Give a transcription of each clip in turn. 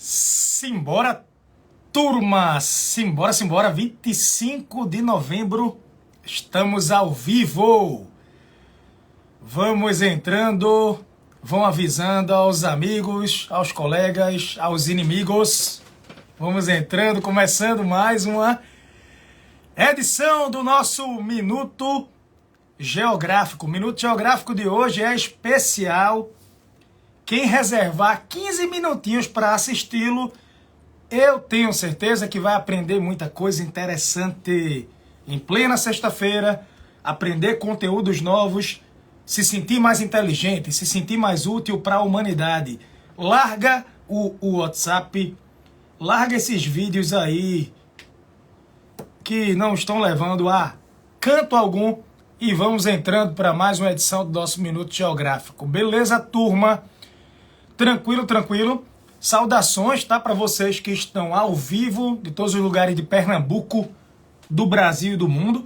Simbora, turma! Simbora! 25 de novembro, estamos ao vivo! Vamos entrando, vão avisando aos amigos, aos colegas, aos inimigos. Vamos entrando, começando mais uma edição do nosso Minuto Geográfico. O Minuto Geográfico de hoje é especial. Quem reservar 15 minutinhos para assisti-lo, eu tenho certeza que vai aprender muita coisa interessante em plena sexta-feira, aprender conteúdos novos, se sentir mais inteligente, se sentir mais útil para a humanidade. Larga o WhatsApp, larga esses vídeos aí que não estão levando a canto algum e vamos entrando para mais uma edição do nosso Minuto Geográfico. Beleza, turma? Tranquilo. Saudações, tá? Para vocês que estão ao vivo de todos os lugares de Pernambuco, do Brasil e do mundo.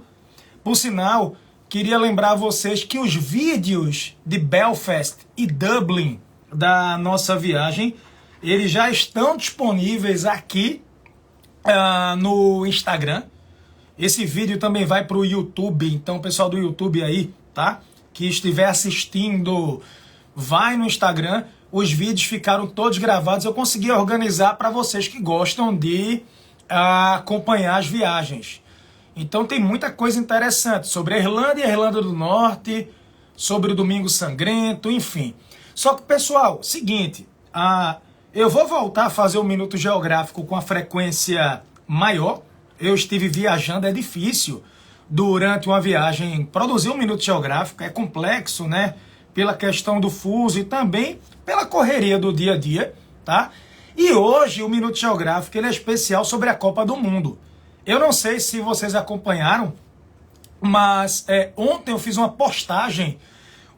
Por sinal, queria lembrar vocês que os vídeos de Belfast e Dublin da nossa viagem, eles já estão disponíveis aqui no Instagram. Esse vídeo também vai para o YouTube, então pessoal do YouTube aí, tá? Que estiver assistindo, vai no Instagram. Os vídeos ficaram todos gravados. Eu consegui organizar para vocês que gostam de acompanhar as viagens. Então tem muita coisa interessante sobre a Irlanda e a Irlanda do Norte, sobre o Domingo Sangrento, enfim. Só que, pessoal, seguinte, eu vou voltar a fazer o Minuto Geográfico com a frequência maior. Eu estive viajando, é difícil durante uma viagem produzir um Minuto Geográfico, é complexo, né? Pela questão do fuso e também pela correria do dia a dia, tá? E hoje o Minuto Geográfico ele é especial sobre a Copa do Mundo. Eu não sei se vocês acompanharam, mas ontem eu fiz uma postagem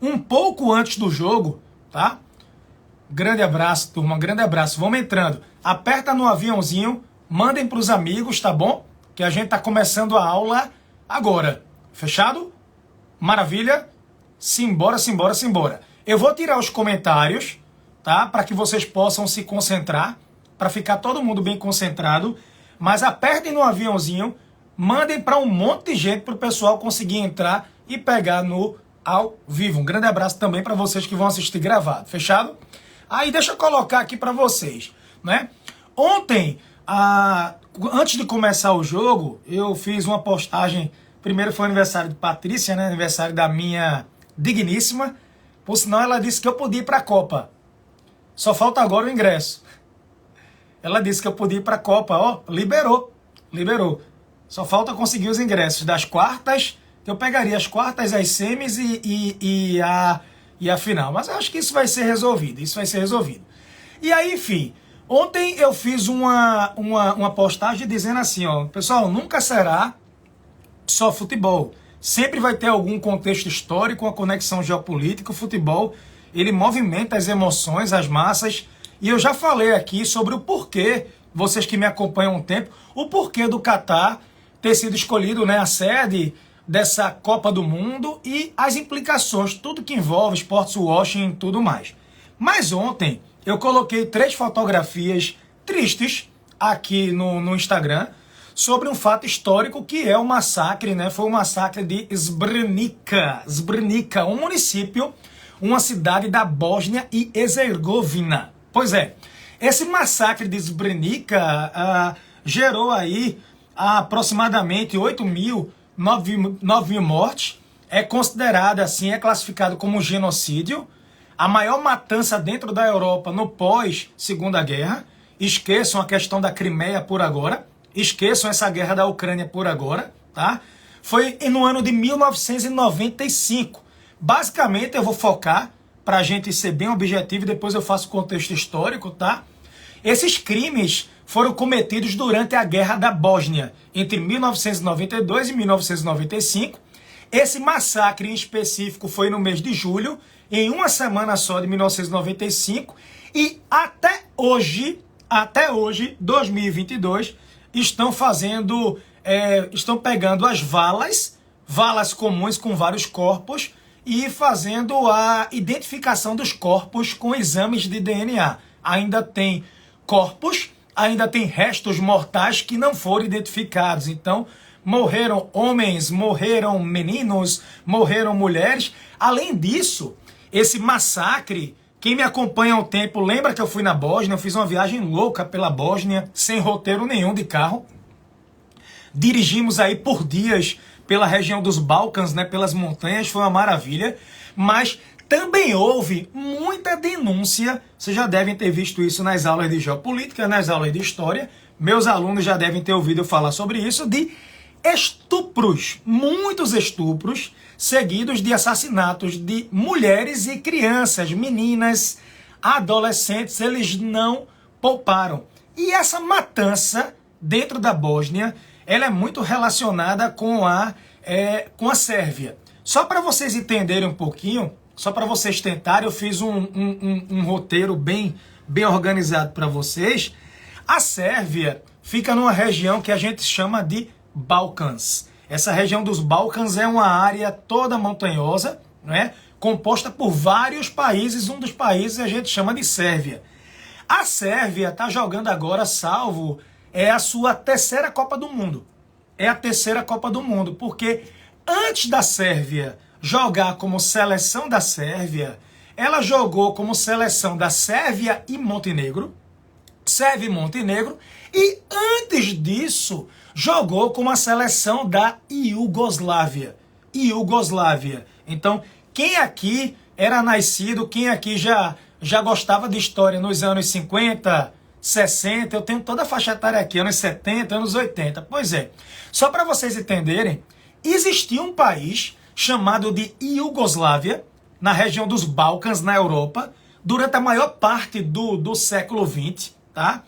um pouco antes do jogo, tá? Grande abraço, turma, grande abraço. Vamos entrando. Aperta no aviãozinho, mandem para os amigos, tá bom? Que a gente tá começando a aula agora. Fechado? Maravilha? Simbora. Eu vou tirar os comentários, tá? Para que vocês possam se concentrar, para ficar todo mundo bem concentrado. Mas apertem no aviãozinho, mandem para um monte de gente, para o pessoal conseguir entrar e pegar no ao vivo. Um grande abraço também para vocês que vão assistir gravado. Fechado? Aí deixa eu colocar aqui para vocês, né? Ontem, antes de começar o jogo, eu fiz uma postagem. Primeiro foi aniversário de Patrícia, né? Aniversário da minha digníssima. Por sinal, ela disse que eu podia ir para a Copa. Só falta agora o ingresso. Ela disse que eu podia ir para a Copa. Ó, liberou. Só falta conseguir os ingressos das quartas. Eu pegaria as quartas, as semis e a final. Mas eu acho que isso vai ser resolvido. E aí, enfim, ontem eu fiz uma postagem dizendo assim, ó, pessoal, nunca será só futebol. Sempre vai ter algum contexto histórico, uma conexão geopolítica. O futebol, ele movimenta as emoções, as massas. E eu já falei aqui sobre o porquê, vocês que me acompanham há um tempo, o porquê do Catar ter sido escolhido, né, a sede dessa Copa do Mundo e as implicações, tudo que envolve sports washing e tudo mais. Mas ontem eu coloquei 3 fotografias tristes aqui no Instagram, sobre um fato histórico que é o massacre, né? Foi o massacre de Srebrenica, um município, uma cidade da Bósnia e Herzegovina. Pois é, esse massacre de Srebrenica gerou aí aproximadamente 9 mil mortes. É considerado assim, é classificado como um genocídio, a maior matança dentro da Europa no pós-Segunda Guerra. Esqueçam a questão da Crimeia por agora. Esqueçam essa guerra da Ucrânia por agora, tá? Foi no ano de 1995. Basicamente, eu vou focar, para a gente ser bem objetivo, e depois eu faço o contexto histórico, tá? Esses crimes foram cometidos durante a Guerra da Bósnia, entre 1992 e 1995. Esse massacre em específico foi no mês de julho, em uma semana só de 1995. E até hoje, 2022... estão pegando as valas comuns com vários corpos e fazendo a identificação dos corpos com exames de DNA. Ainda tem corpos, ainda tem restos mortais que não foram identificados. Então, morreram homens, morreram meninos, morreram mulheres. Além disso, esse massacre, quem me acompanha há um tempo lembra que eu fui na Bósnia, eu fiz uma viagem louca pela Bósnia, sem roteiro nenhum de carro. Dirigimos aí por dias pela região dos Balcãs, né, pelas montanhas, foi uma maravilha. Mas também houve muita denúncia, vocês já devem ter visto isso nas aulas de geopolítica, nas aulas de história, meus alunos já devem ter ouvido falar sobre isso, de estupros, muitos estupros, seguidos de assassinatos de mulheres e crianças, meninas, adolescentes, eles não pouparam. E essa matança dentro da Bósnia, ela é muito relacionada com a Sérvia. Só para vocês entenderem um pouquinho, só para vocês tentarem, eu fiz um roteiro bem organizado para vocês. A Sérvia fica numa região que a gente chama de Balcãs. Essa região dos Balcãs é uma área toda montanhosa, né, composta por vários países. Um dos países a gente chama de Sérvia. A Sérvia está jogando agora, salvo, a sua terceira Copa do Mundo. É a terceira Copa do Mundo, porque antes da Sérvia jogar como seleção da Sérvia, ela jogou como seleção da Sérvia e Montenegro, e antes disso jogou como a seleção da Iugoslávia. Então, quem aqui era nascido, quem aqui já gostava de história nos anos 50, 60, eu tenho toda a faixa etária aqui, anos 70, anos 80. Pois é, só para vocês entenderem, existia um país chamado de Iugoslávia, na região dos Balcãs, na Europa, durante a maior parte do século XX, tá?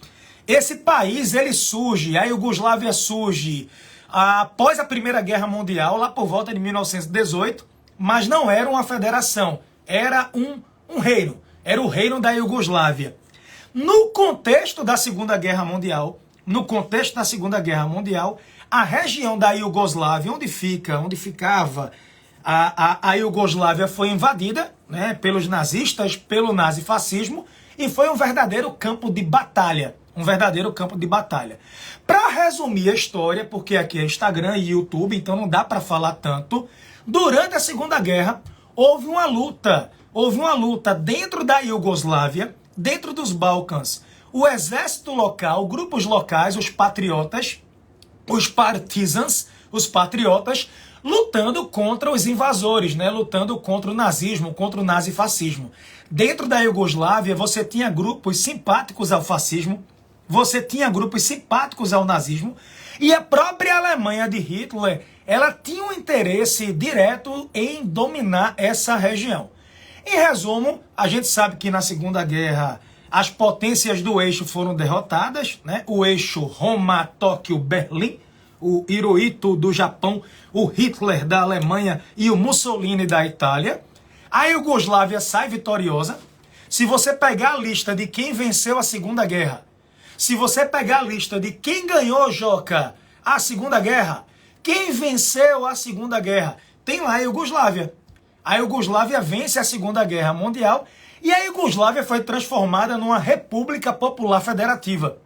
Esse país, ele surge, a Iugoslávia surge após a Primeira Guerra Mundial, lá por volta de 1918, mas não era uma federação, era um reino, era o reino da Iugoslávia. No contexto da Segunda Guerra Mundial, a região da Iugoslávia, onde ficava a Iugoslávia, foi invadida, né, pelos nazistas, pelo nazifascismo, e foi um verdadeiro campo de batalha. Para resumir a história, porque aqui é Instagram e YouTube, então não dá para falar tanto, durante a Segunda Guerra houve uma luta dentro da Iugoslávia, dentro dos Balcãs. O exército local, grupos locais, os patriotas, os partisans, os patriotas, lutando contra os invasores, né? Lutando contra o nazismo, contra o nazifascismo. Dentro da Iugoslávia, você tinha grupos simpáticos ao fascismo, você tinha grupos simpáticos ao nazismo, e a própria Alemanha de Hitler, ela tinha um interesse direto em dominar essa região. Em resumo, a gente sabe que na Segunda Guerra as potências do eixo foram derrotadas, né? O eixo Roma, Tóquio, Berlim, o Hirohito do Japão, o Hitler da Alemanha e o Mussolini da Itália. A Iugoslávia sai vitoriosa. Se você pegar a lista de quem venceu a Segunda Guerra, se você pegar a lista de quem ganhou, Joca, a Segunda Guerra, quem venceu a Segunda Guerra, tem lá a Iugoslávia. A Iugoslávia vence a Segunda Guerra Mundial e a Iugoslávia foi transformada numa República Popular Federativa.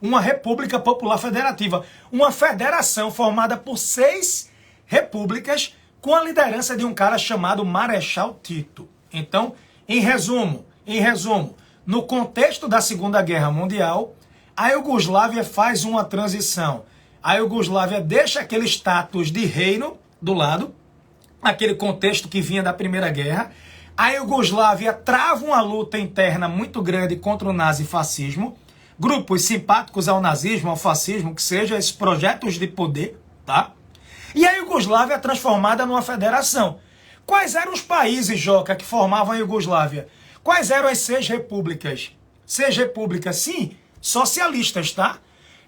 Uma República Popular Federativa. Uma federação formada por 6 repúblicas com a liderança de um cara chamado Marechal Tito. Então, em resumo, no contexto da Segunda Guerra Mundial, a Iugoslávia faz uma transição. A Iugoslávia deixa aquele status de reino do lado, aquele contexto que vinha da Primeira Guerra. A Iugoslávia trava uma luta interna muito grande contra o nazifascismo, grupos simpáticos ao nazismo, ao fascismo, que seja esses projetos de poder, tá? E a Iugoslávia é transformada numa federação. Quais eram os países, Joca, que formavam a Iugoslávia? Quais eram as 6 repúblicas? 6 repúblicas, sim, socialistas, tá?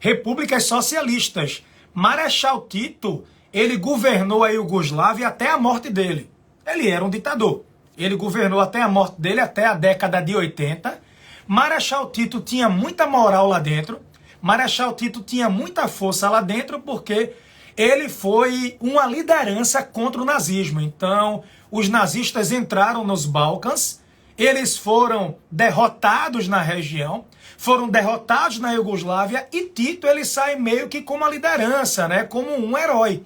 Repúblicas socialistas. Marechal Tito, ele governou a Iugoslávia até a morte dele. Ele era um ditador. Ele governou até a morte dele, até a década de 80. Marechal Tito tinha muita moral lá dentro. Marechal Tito tinha muita força lá dentro porque ele foi uma liderança contra o nazismo. Então, os nazistas entraram nos Balcãs, eles foram derrotados na região, foram derrotados na Iugoslávia e Tito ele sai meio que com uma liderança, né? Como um herói.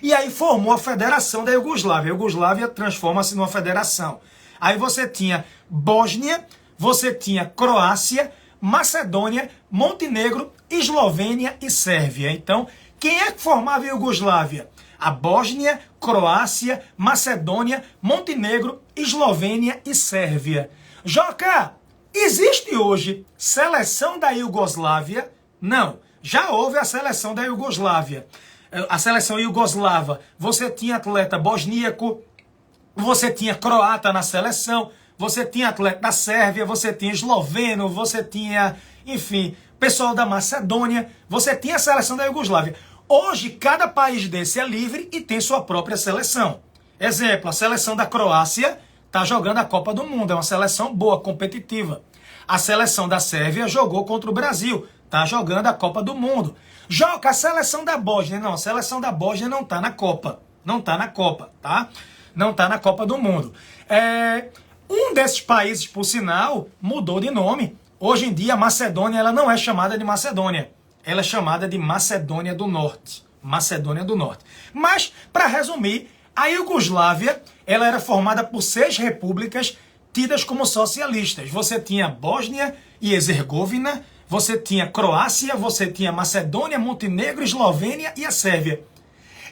E aí formou a Federação da Iugoslávia. A Iugoslávia transforma-se numa federação. Aí você tinha Bósnia, você tinha Croácia, Macedônia, Montenegro, Eslovênia e Sérvia. Então, quem é que formava a Iugoslávia? A Bósnia, Croácia, Macedônia, Montenegro, Eslovênia e Sérvia. Joca, existe hoje seleção da Iugoslávia? Não, já houve a seleção da Iugoslávia. A seleção iugoslava, você tinha atleta bosníaco, você tinha croata na seleção, você tinha atleta da Sérvia, você tinha esloveno, você tinha, enfim, pessoal da Macedônia, você tinha a seleção da Iugoslávia. Hoje, cada país desse é livre e tem sua própria seleção. Exemplo, a seleção da Croácia está jogando a Copa do Mundo, é uma seleção boa, competitiva. A seleção da Sérvia jogou contra o Brasil, está jogando a Copa do Mundo. Joga a seleção da Bósnia, não, a seleção da Bósnia não está na Copa, tá? Não está na Copa do Mundo. Um desses países, por sinal, mudou de nome. Hoje em dia, a Macedônia ela não é chamada de Macedônia. Ela é chamada de Macedônia do Norte. Macedônia do Norte. Mas, para resumir, a Iugoslávia ela era formada por 6 repúblicas tidas como socialistas. Você tinha Bósnia e Herzegovina, você tinha Croácia, você tinha Macedônia, Montenegro, Eslovênia e a Sérvia.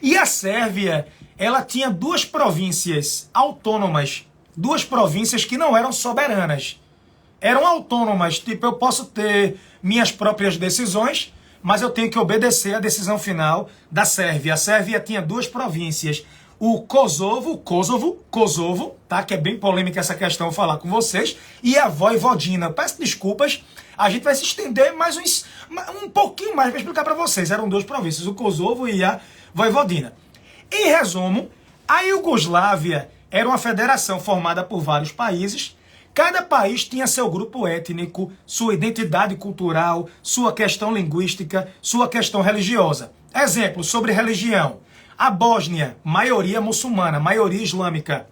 E a Sérvia, ela tinha 2 províncias autônomas, 2 províncias que não eram soberanas. Eram autônomas, tipo, eu posso ter minhas próprias decisões, mas eu tenho que obedecer à decisão final da Sérvia. A Sérvia tinha 2 províncias, o Kosovo, tá? Que é bem polêmica essa questão, eu falar com vocês, e a Vojvodina. Peço desculpas, a gente vai se estender mais um pouquinho mais para explicar para vocês. Eram 2 províncias, o Kosovo e a Vojvodina. Em resumo, a Iugoslávia era uma federação formada por vários países. Cada país tinha seu grupo étnico, sua identidade cultural, sua questão linguística, sua questão religiosa. Exemplo, sobre religião. A Bósnia, maioria muçulmana, maioria islâmica.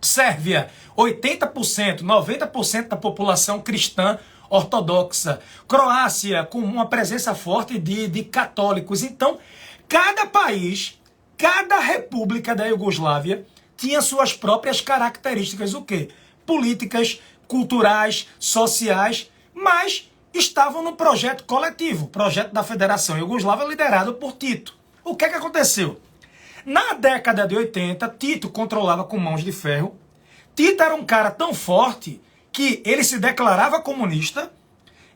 Sérvia, 80%, 90% da população cristã ortodoxa. Croácia, com uma presença forte de católicos. Então, cada país, cada república da Iugoslávia tinha suas próprias características, o quê? Políticas, culturais, sociais, mas estavam no projeto coletivo, projeto da Federação Iugoslava liderado por Tito. O que é que aconteceu? Na década de 80, Tito controlava com mãos de ferro. Tito era um cara tão forte que ele se declarava comunista,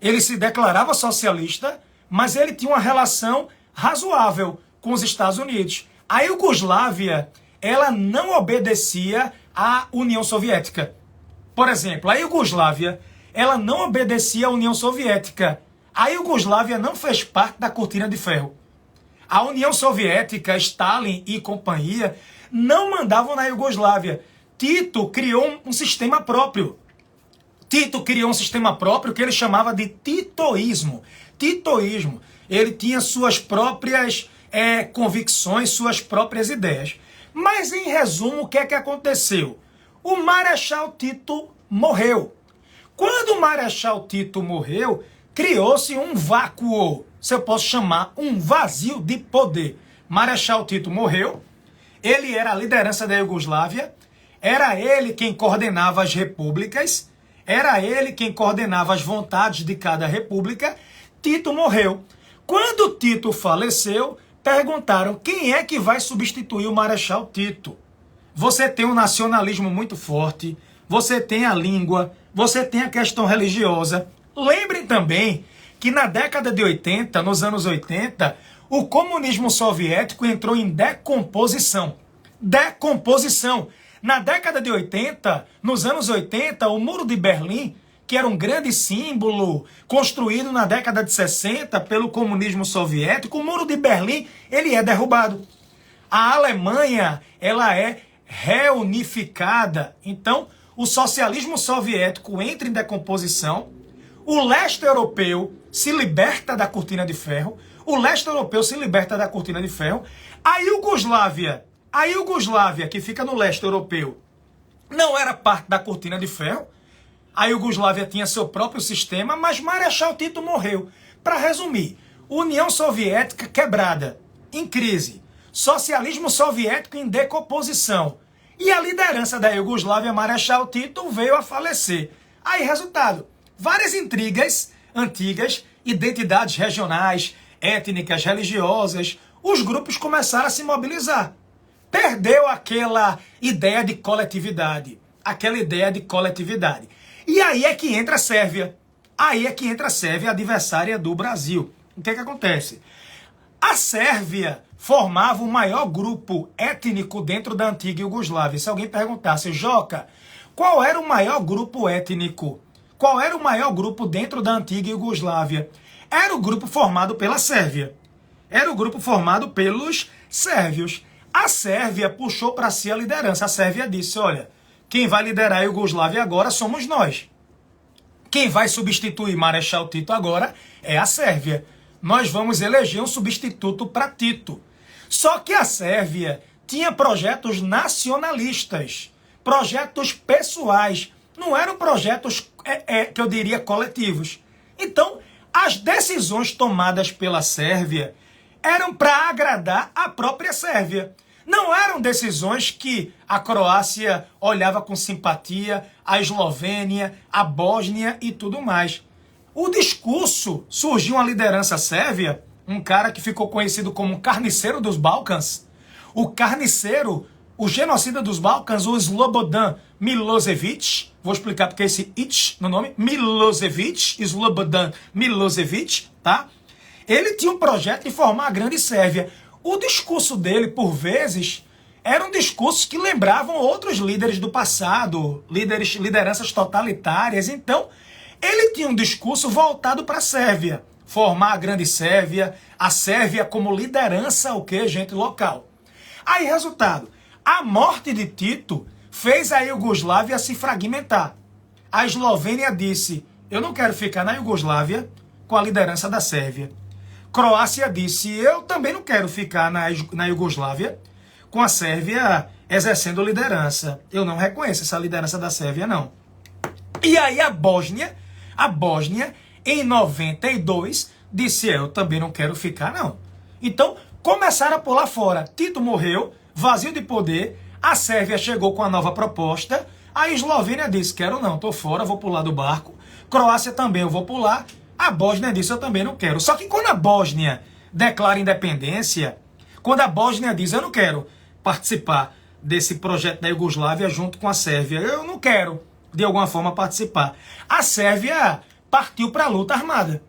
ele se declarava socialista, mas ele tinha uma relação razoável com os Estados Unidos. A Iugoslávia, ela não obedecia à União Soviética. Por exemplo, a Iugoslávia, ela não obedecia à União Soviética. A Iugoslávia não fez parte da Cortina de Ferro. A União Soviética, Stalin e companhia, não mandavam na Iugoslávia. Tito criou um sistema próprio. Tito criou um sistema próprio que ele chamava de titoísmo. Titoísmo. Ele tinha suas próprias convicções, suas próprias ideias. Mas, em resumo, o que é que aconteceu? O Marechal Tito morreu. Quando o Marechal Tito morreu, criou-se um vácuo, se eu posso chamar, um vazio de poder. Marechal Tito morreu, ele era a liderança da Iugoslávia, era ele quem coordenava as repúblicas, era ele quem coordenava as vontades de cada república. Tito morreu. Quando Tito faleceu, perguntaram quem é que vai substituir o Marechal Tito. Você tem um nacionalismo muito forte, você tem a língua, você tem a questão religiosa. Lembrem também que na década de 80, nos anos 80, o comunismo soviético entrou em decomposição. Decomposição. Na década de 80, nos anos 80, o Muro de Berlim, que era um grande símbolo construído na década de 60 pelo comunismo soviético, o Muro de Berlim, ele é derrubado. A Alemanha, ela é reunificada. Então, o socialismo soviético entra em decomposição, o leste europeu se liberta da Cortina de Ferro, a Iugoslávia, que fica no leste europeu, não era parte da Cortina de Ferro, A Iugoslávia tinha seu próprio sistema, mas Marechal Tito morreu. Para resumir, União Soviética quebrada, em crise, socialismo soviético em decomposição, e a liderança da Iugoslávia, Marechal Tito, veio a falecer. Aí, resultado, várias intrigas antigas, identidades regionais, étnicas, religiosas, os grupos começaram a se mobilizar. Perdeu aquela ideia de coletividade. E aí é que entra a Sérvia. Aí é que entra a Sérvia, adversária do Brasil. O que é que acontece? A Sérvia formava o maior grupo étnico dentro da antiga Iugoslávia. Se alguém perguntasse, Joca, qual era o maior grupo étnico? Qual era o maior grupo dentro da antiga Iugoslávia? Era o grupo formado pela Sérvia. Era o grupo formado pelos sérvios. A Sérvia puxou para si a liderança. A Sérvia disse, olha, quem vai liderar a Iugoslávia agora somos nós. Quem vai substituir Marechal Tito agora é a Sérvia. Nós vamos eleger um substituto para Tito. Só que a Sérvia tinha projetos nacionalistas, projetos pessoais, não eram projetos, que eu diria, coletivos. Então, as decisões tomadas pela Sérvia eram para agradar a própria Sérvia. Não eram decisões que a Croácia olhava com simpatia, a Eslovênia, a Bósnia e tudo mais. O discurso, surgiu uma liderança sérvia, um cara que ficou conhecido como o carniceiro dos Balcãs, o carniceiro, o genocida dos Balcãs, o Slobodan Milosevic, vou explicar porque esse it no nome, Milosevic, Slobodan Milosevic, tá? Ele tinha um projeto de formar a Grande Sérvia. O discurso dele, por vezes, eram discursos que lembravam outros líderes do passado, lideranças totalitárias. Então, ele tinha um discurso voltado para a Sérvia, formar a Grande Sérvia, a Sérvia como liderança, gente, local. Aí, resultado, a morte de Tito fez a Iugoslávia se fragmentar. A Eslovênia disse, eu não quero ficar na Iugoslávia com a liderança da Sérvia. Croácia disse, eu também não quero ficar na Iugoslávia com a Sérvia exercendo liderança. Eu não reconheço essa liderança da Sérvia, não. E aí a Bósnia, em 92, disse, eu também não quero ficar, não. Então, começaram a pular fora. Tito morreu, vazio de poder, a Sérvia chegou com a nova proposta, a Eslovênia disse, quero não, tô fora, vou pular do barco. Croácia também, eu vou pular. A Bósnia disse, eu também não quero. Só que quando a Bósnia declara independência, quando a Bósnia diz, eu não quero participar desse projeto da Iugoslávia junto com a Sérvia, eu não quero, de alguma forma, participar. A Sérvia partiu para a luta armada.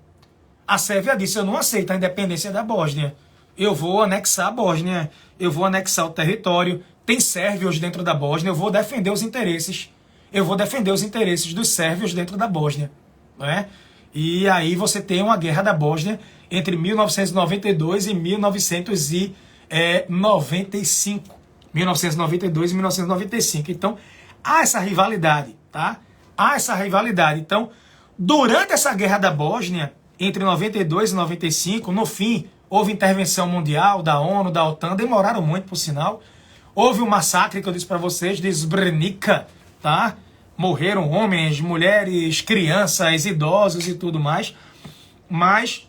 A Sérvia disse, eu não aceito a independência da Bósnia. Eu vou anexar a Bósnia, eu vou anexar o território, tem sérvios dentro da Bósnia, eu vou defender os interesses. Eu vou defender os interesses dos sérvios dentro da Bósnia, não é? E aí você tem uma guerra da Bósnia entre 1992 e 1995. 1992 e 1995. Então, há essa rivalidade, tá? Há essa rivalidade. Então, durante essa guerra da Bósnia, entre 92 e 95, no fim, houve intervenção mundial da ONU, da OTAN, demoraram muito, por sinal. Houve um massacre, que eu disse para vocês, de Srebrenica, tá? Morreram homens, mulheres, crianças, idosos e tudo mais. Mas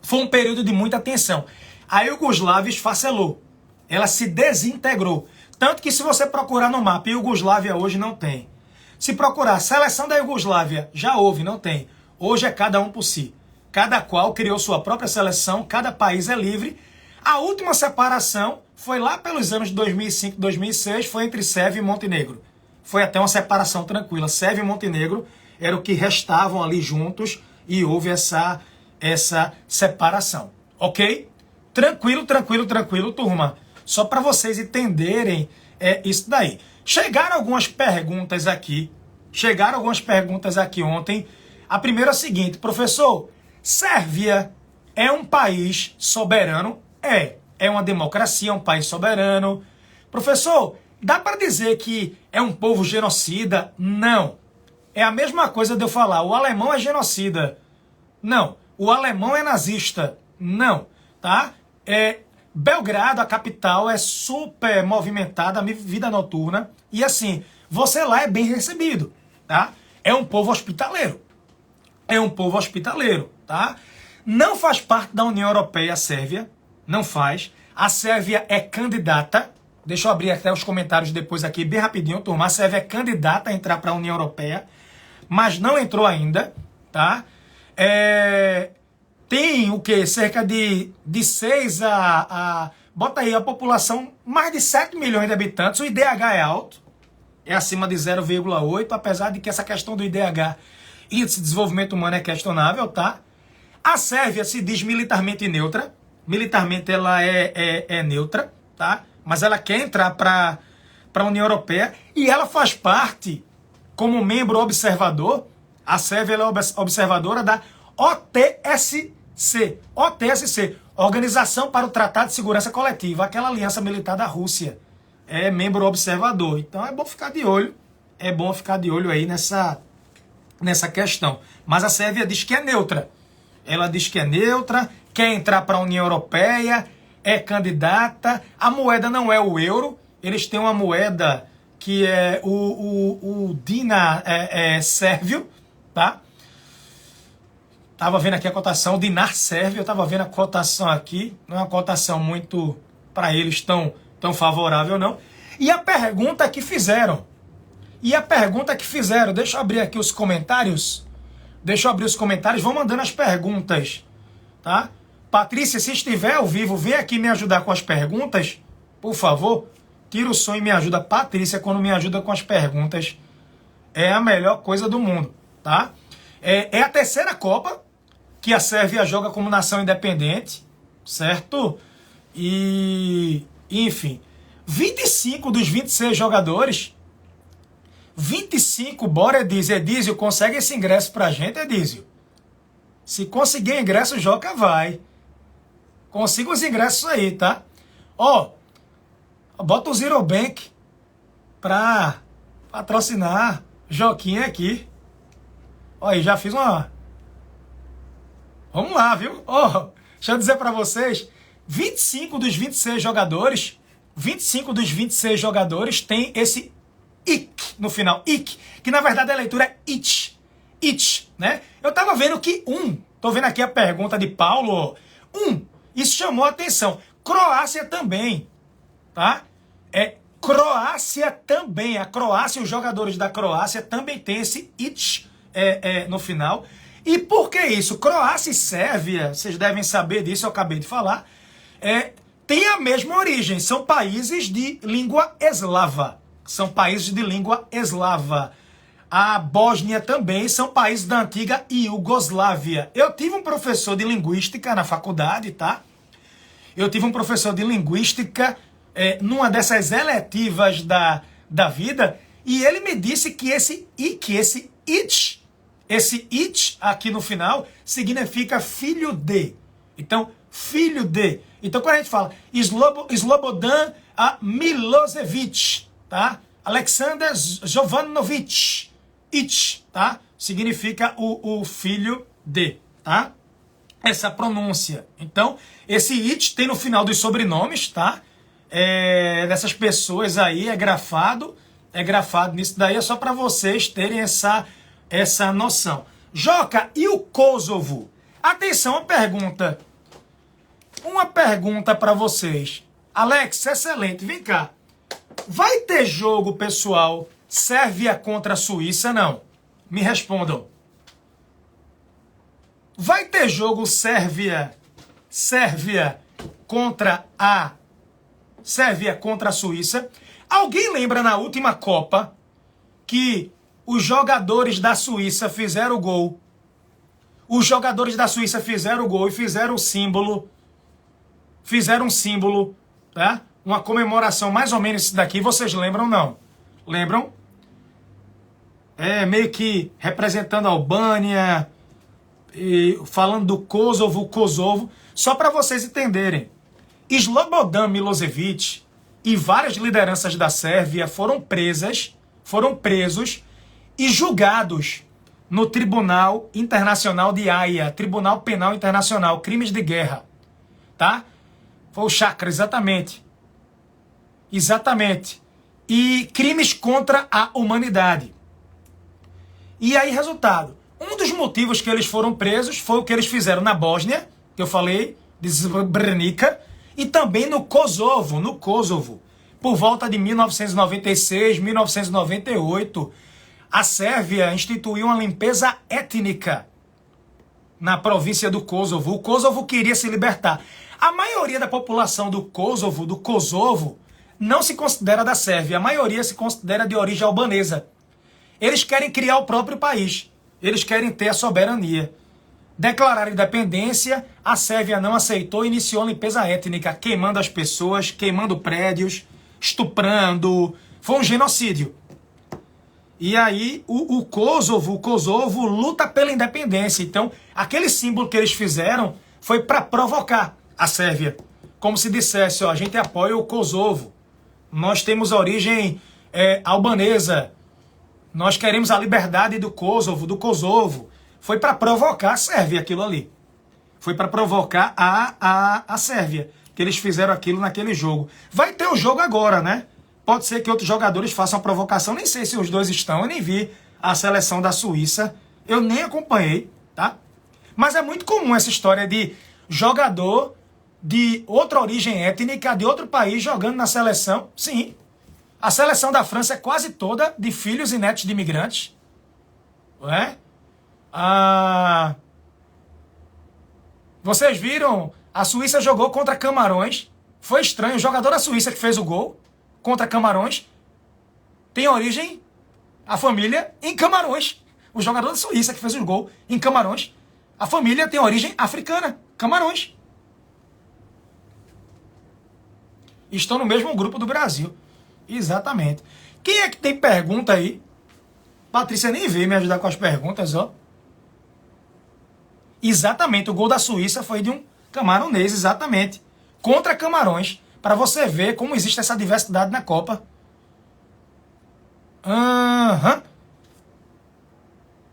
foi um período de muita tensão. A Iugoslávia esfacelou. Ela se desintegrou. Tanto que se você procurar no mapa, Iugoslávia hoje não tem. Se procurar seleção da Iugoslávia, já houve, não tem. Hoje é cada um por si. Cada qual criou sua própria seleção, cada país é livre. A última separação foi lá pelos anos de 2005, 2006, foi entre Sérvia e Montenegro. Foi até uma separação tranquila. Sérvia e Montenegro eram o que restavam ali juntos e houve essa separação. Ok? Tranquilo, tranquilo, tranquilo, turma. Só para vocês entenderem isso daí. Chegaram algumas perguntas aqui ontem. A primeira é a seguinte, professor, Sérvia é um país soberano? É uma democracia, é um país soberano. Professor, dá para dizer que é um povo genocida? Não. É a mesma coisa de eu falar, o alemão é genocida. Não. O alemão é nazista. Não. Tá? Belgrado, a capital, é super movimentada, vida noturna. E assim, você lá é bem recebido. Tá? é um povo hospitaleiro. É um povo hospitaleiro, tá? Não faz parte da União Europeia a Sérvia, não faz. A Sérvia é candidata, deixa eu abrir até os comentários depois aqui, bem rapidinho, turma. A Sérvia é candidata a entrar para a União Europeia, mas não entrou ainda, tá? Tem o quê? Cerca de 6 bota aí a população, mais de 7 milhões de habitantes. O IDH é alto, é acima de 0,8, apesar de que essa questão do IDH, Índice de Desenvolvimento Humano, é questionável, tá? A Sérvia se diz militarmente neutra. Militarmente ela é neutra, tá? Mas ela quer entrar para a União Europeia e ela faz parte, como membro observador, a Sérvia ela é observadora da OTSC, Organização para o Tratado de Segurança Coletiva, aquela aliança militar da Rússia. É membro observador. Então é bom ficar de olho. É bom ficar de olho aí nessa questão. Mas a Sérvia diz que é neutra. Ela diz que é neutra, quer entrar para a União Europeia, é candidata. A moeda não é o euro. Eles têm uma moeda que é o dinar sérvio, tá? Tava vendo aqui a cotação, o dinar sérvio, eu tava vendo a cotação aqui, não é uma cotação muito, para eles, tão favorável, não. E a pergunta que fizeram, deixa eu abrir aqui os comentários, vão mandando as perguntas, tá? Patrícia, se estiver ao vivo, vem aqui me ajudar com as perguntas, por favor, tira o som e me ajuda. Patrícia, quando me ajuda com as perguntas, é a melhor coisa do mundo, tá? É a terceira Copa que a Sérvia joga como nação independente, certo? E, enfim, 25 dos 26 jogadores, 25, bora Edísio, consegue esse ingresso pra gente, Edísio? Se conseguir ingresso, Joca vai. Consiga os ingressos aí, tá? Ó, bota o Zero Bank pra patrocinar Joquinha aqui. Ó, aí já fiz uma... Vamos lá, viu? Ó, deixa eu dizer pra vocês, 25 dos 26 jogadores tem esse IC no final. IC, que na verdade a leitura é it, né? Eu tava vendo que tô vendo aqui a pergunta de Paulo, isso chamou a atenção. Croácia também, tá? Croácia também, a Croácia, os jogadores da Croácia também tem esse it no final. E por que isso? Croácia e Sérvia, vocês devem saber disso, eu acabei de falar, têm a mesma origem, são países de língua eslava. A Bósnia também são países da antiga Iugoslávia. Eu tive um professor de linguística na faculdade, tá? Numa dessas eletivas da vida, e ele me disse que esse it aqui no final significa filho de. Então, filho de. Então, quando a gente fala Slobodan Milosevic, tá? Alexander Jovanovic, it, tá? Significa o filho de, tá? Essa pronúncia. Então, esse it tem no final dos sobrenomes, tá? Dessas pessoas aí, é grafado nisso daí, é só para vocês terem essa noção. Joca, e o Kosovo? Atenção, uma pergunta para vocês. Alex, excelente, vem cá. Vai ter jogo, pessoal, Sérvia contra a Suíça? Não. Me respondam. Vai ter jogo Sérvia contra a Suíça? Alguém lembra na última Copa que os jogadores da Suíça fizeram o gol? Os jogadores da Suíça fizeram o gol e fizeram um símbolo, tá? Uma comemoração mais ou menos isso daqui. Vocês lembram, não? Lembram? Meio que representando a Albânia, e falando do Kosovo. Só para vocês entenderem. Slobodan Milosevic e várias lideranças da Sérvia foram presos e julgados no Tribunal Internacional de Haia, Tribunal Penal Internacional, crimes de guerra, tá? Foi o chakra, exatamente. E crimes contra a humanidade. E aí, resultado, um dos motivos que eles foram presos foi o que eles fizeram na Bósnia, que eu falei, de Srebrenica, e também no Kosovo, por volta de 1996, 1998, a Sérvia instituiu uma limpeza étnica na província do Kosovo. O Kosovo queria se libertar. A maioria da população do Kosovo, não se considera da Sérvia. A maioria se considera de origem albanesa. Eles querem criar o próprio país. Eles querem ter a soberania. Declararam independência, a Sérvia não aceitou e iniciou a limpeza étnica, queimando as pessoas, queimando prédios, estuprando. Foi um genocídio. E aí o Kosovo luta pela independência. Então, aquele símbolo que eles fizeram foi para provocar a Sérvia. Como se dissesse, ó, a gente apoia o Kosovo. Nós temos origem albanesa. Nós queremos a liberdade do Kosovo. Foi para provocar a Sérvia aquilo ali. Foi para provocar a Sérvia. Que eles fizeram aquilo naquele jogo. Vai ter o jogo agora, né? Pode ser que outros jogadores façam a provocação. Nem sei se os dois estão. Eu nem vi a seleção da Suíça. Eu nem acompanhei, tá? Mas é muito comum essa história de jogador de outra origem étnica, de outro país, jogando na seleção. Sim. A seleção da França é quase toda de filhos e netos de imigrantes. Não é? Vocês viram? A Suíça jogou contra Camarões. Foi estranho. O jogador da Suíça que fez o gol contra Camarões tem origem, a família, em Camarões. O jogador da Suíça que fez o gol em Camarões, a família tem origem africana. Camarões. Estão no mesmo grupo do Brasil. Exatamente. Quem é que tem pergunta aí? Patrícia nem veio me ajudar com as perguntas, ó. Exatamente, o gol da Suíça foi de um camaronês, exatamente. Contra Camarões. Para você ver como existe essa diversidade na Copa.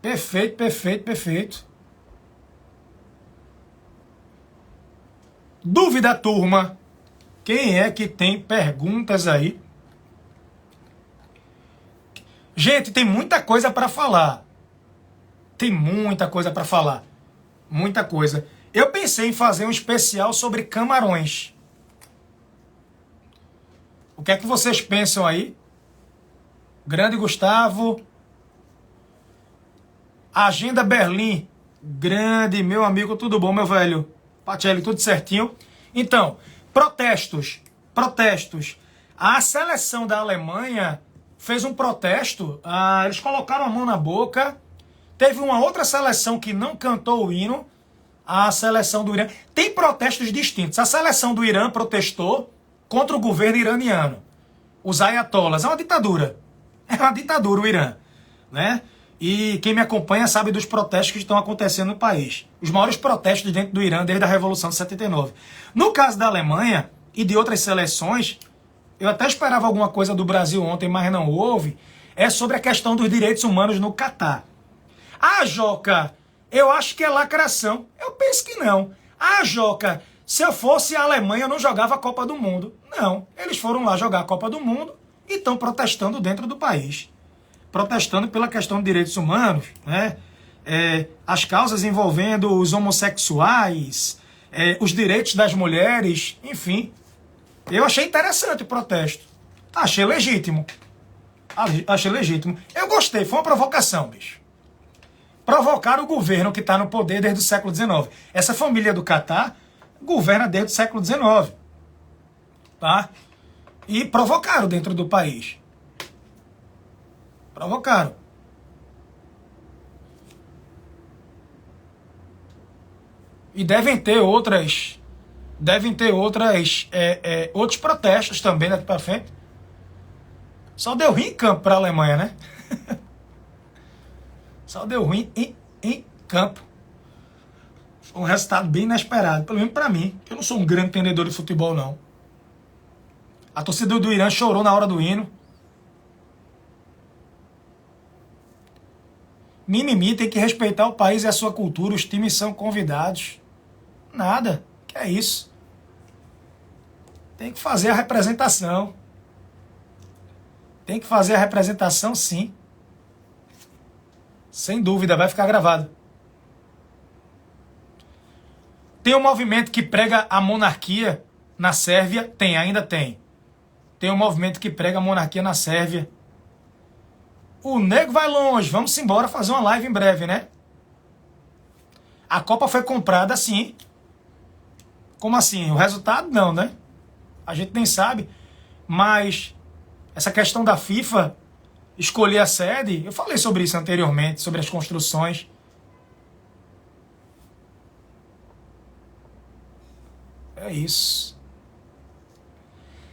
Perfeito. Dúvida, turma. Quem é que tem perguntas aí? Gente, tem muita coisa para falar. Muita coisa. Eu pensei em fazer um especial sobre Camarões. O que é que vocês pensam aí? Grande Gustavo. Agenda Berlim. Grande, meu amigo, tudo bom, meu velho? Patelli, tudo certinho? Então, protestos. A seleção da Alemanha fez um protesto. Eles colocaram a mão na boca. Teve uma outra seleção que não cantou o hino. A seleção do Irã. Tem protestos distintos. A seleção do Irã protestou contra o governo iraniano. Os ayatollahs. É uma ditadura. É uma ditadura o Irã. Né? E quem me acompanha sabe dos protestos que estão acontecendo no país. Os maiores protestos dentro do Irã desde a Revolução de 79. No caso da Alemanha e de outras seleções, eu até esperava alguma coisa do Brasil ontem, mas não houve, é sobre a questão dos direitos humanos no Catar. Joca, eu acho que é lacração. Eu penso que não. Joca, se eu fosse a Alemanha, eu não jogava a Copa do Mundo. Não, eles foram lá jogar a Copa do Mundo e estão protestando dentro do país. Protestando pela questão de direitos humanos, né? As causas envolvendo os homossexuais, os direitos das mulheres, enfim. Eu achei interessante o protesto. Achei legítimo. Eu gostei, foi uma provocação, bicho. Provocar o governo que está no poder desde o século XIX. Essa família do Catar governa desde o século XIX. Tá? E provocaram dentro do país. Provocaram. E devem ter outros protestos também daqui para frente. Só deu ruim em campo para a Alemanha, né? Só deu ruim em campo. Foi um resultado bem inesperado, pelo menos para mim, que eu não sou um grande entendedor de futebol, não. A torcida do Irã chorou na hora do hino. Mimimi, tem que respeitar o país e a sua cultura, os times são convidados. Nada, que é isso. Tem que fazer a representação. Tem que fazer a representação, sim. Sem dúvida, vai ficar gravado. Tem um movimento que prega a monarquia na Sérvia? Tem, ainda tem. Tem um movimento que prega a monarquia na Sérvia. O nego vai longe. Vamos embora fazer uma live em breve, né? A Copa foi comprada assim. Como assim? O resultado não, né? A gente nem sabe. Mas essa questão da FIFA escolher a sede, eu falei sobre isso anteriormente, sobre as construções. É isso.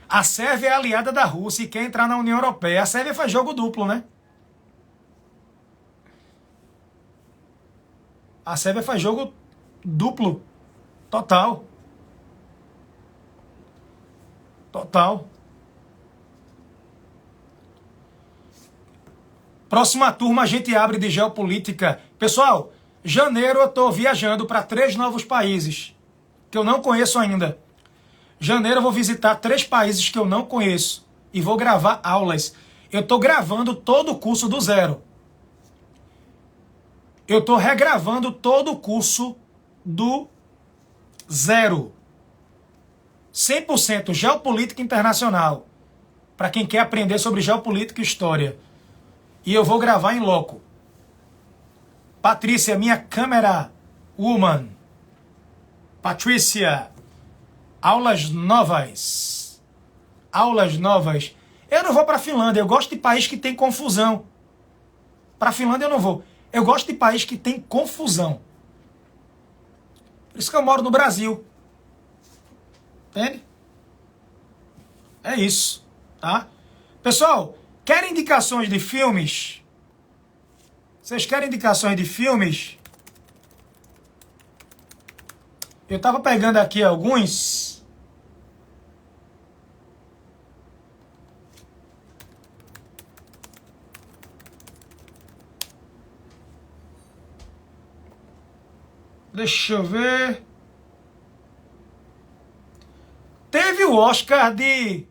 A Sérvia é aliada da Rússia e quer entrar na União Europeia. A Sérvia faz jogo duplo, né? A Sérvia faz jogo duplo. Total. Total. Próxima turma a gente abre de geopolítica. Pessoal, janeiro eu estou viajando para 3 novos países que eu não conheço ainda. Janeiro eu vou visitar 3 países que eu não conheço e vou gravar aulas. Eu estou gravando todo o curso do zero. Eu estou regravando todo o curso do zero. 100% geopolítica internacional. Para quem quer aprender sobre geopolítica e história. E eu vou gravar em loco. Patrícia, minha câmera woman. Patrícia. Aulas novas. Aulas novas. Eu não vou para a Finlândia. Eu gosto de país que tem confusão. Para a Finlândia eu não vou. Eu gosto de país que tem confusão. Por isso que eu moro no Brasil. Entende? É isso. Tá? Pessoal, querem indicações de filmes? Vocês querem indicações de filmes? Eu estava pegando aqui alguns. Deixa eu ver. Teve o Oscar de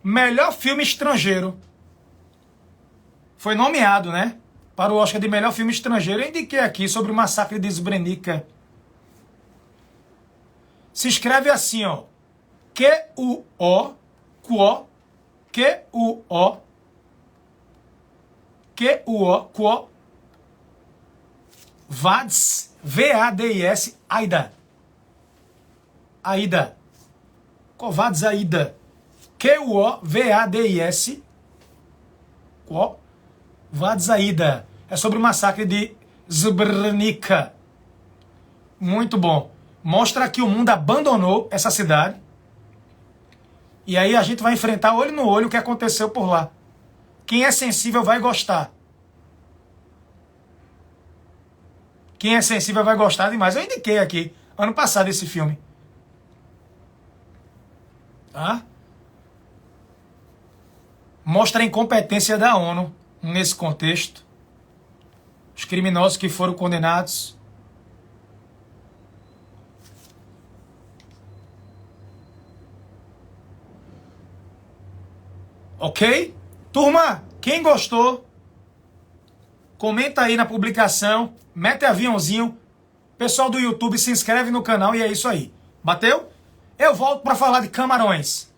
melhor filme estrangeiro. Foi nomeado, né? Para o Oscar de melhor filme estrangeiro. Eu indiquei aqui sobre o massacre de Srebrenica. Se escreve assim, ó. Q-U-O, Quo, Q-U-O, Q-U-O, Quo, VADS, V-A-D-I-S, Aida. Aida. Kovacs Aida. Q-U-O-V-A-D-I-S, Quo, VADS Aida. É sobre o massacre de Srebrenica. Muito bom. Mostra que o mundo abandonou essa cidade. E aí a gente vai enfrentar olho no olho o que aconteceu por lá. Quem é sensível vai gostar. Quem é sensível vai gostar demais. Eu indiquei aqui, ano passado, esse filme. Tá? Mostra a incompetência da ONU nesse contexto. Os criminosos que foram condenados. Ok? Turma, quem gostou, comenta aí na publicação, mete aviãozinho. Pessoal do YouTube, se inscreve no canal e é isso aí. Bateu? Eu volto para falar de Camarões.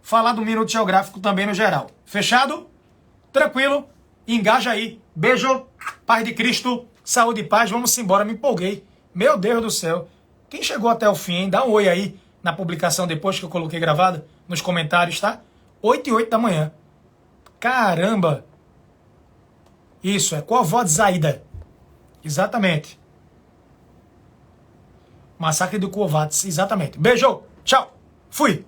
Falar do Minuto Geográfico também no geral. Fechado? Tranquilo? Engaja aí. Beijo, paz de Cristo, saúde e paz. Vamos embora, me empolguei. Meu Deus do céu. Quem chegou até o fim, dá um oi aí na publicação depois que eu coloquei gravada, nos comentários, tá? 8h08 da manhã. Caramba! Isso, é Kovacs Aida. Exatamente. Massacre do Kovacs, exatamente. Beijo, tchau, fui!